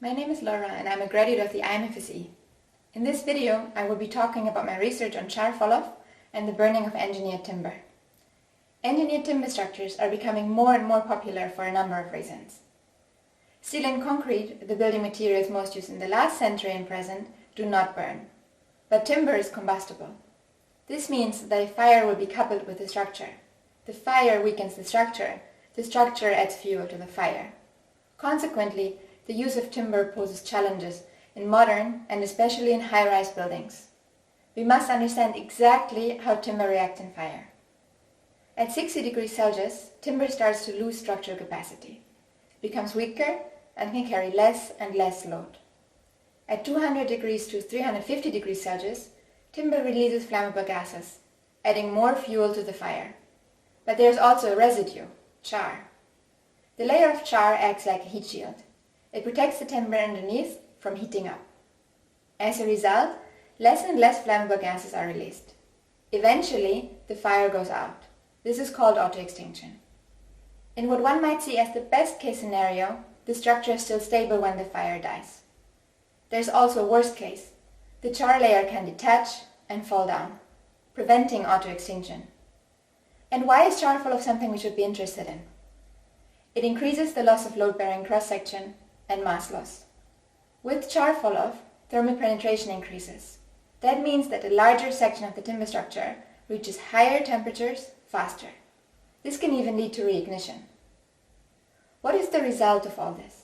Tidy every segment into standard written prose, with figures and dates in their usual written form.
My name is Laura and I'm a graduate of the IMFSE. In this video, I will be talking about my research on char fall-off and the burning of engineered timber. Engineered timber structures are becoming more and more popular for a number of reasons. Steel and concrete, the building materials most used in the last century and present, do not burn. But timber is combustible. This means that a fire will be coupled with the structure. The fire weakens the structure adds fuel to the fire. Consequently, the use of timber poses challenges in modern and especially in high-rise buildings. We must understand exactly how timber reacts in fire. At 60 degrees Celsius, timber starts to lose structural capacity, becomes weaker and can carry less and less load. At 200 degrees to 350 degrees Celsius, timber releases flammable gases, adding more fuel to the fire. But there is also a residue, char. The layer of char acts like a heat shield. It protects the timber underneath from heating up. As a result, less and less flammable gases are released. Eventually, the fire goes out. This is called auto-extinction. In what one might see as the best-case scenario, the structure is still stable when the fire dies. There is also a worst case. The char layer can detach and fall down, preventing auto-extinction. And why is char fall-off something we should be interested in? It increases the loss of load-bearing cross-section and mass loss. With char fall-off, thermal penetration increases. That means that a larger section of the timber structure reaches higher temperatures faster. This can even lead to reignition. What is the result of all this?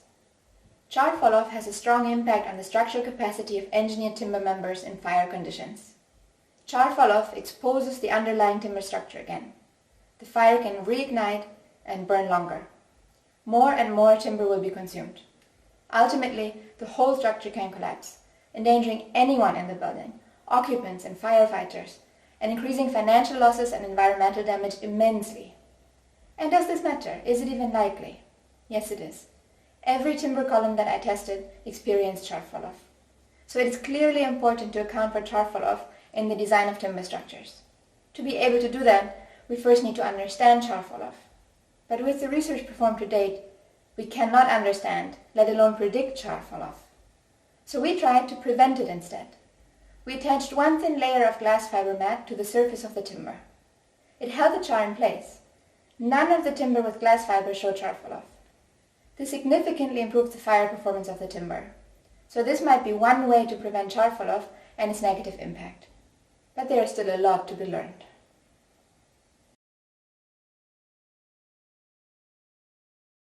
Char fall-off has a strong impact on the structural capacity of engineered timber members in fire conditions. Char fall-off exposes the underlying timber structure again. The fire can reignite and burn longer. More and more timber will be consumed. Ultimately, the whole structure can collapse, endangering anyone in the building, occupants and firefighters, and increasing financial losses and environmental damage immensely. And does this matter? Is it even likely? Yes, it is. Every timber column that I tested experienced char fall-off. So it is clearly important to account for char fall-off in the design of timber structures. To be able to do that, we first need to understand char fall-off. But with the research performed to date, we cannot understand, let alone predict char fall-off. So we tried to prevent it instead. We attached one thin layer of glass fiber mat to the surface of the timber. It held the char in place. None of the timber with glass fiber showed char fall-off. This significantly improved the fire performance of the timber. So this might be one way to prevent char fall-off and its negative impact. But there is still a lot to be learned.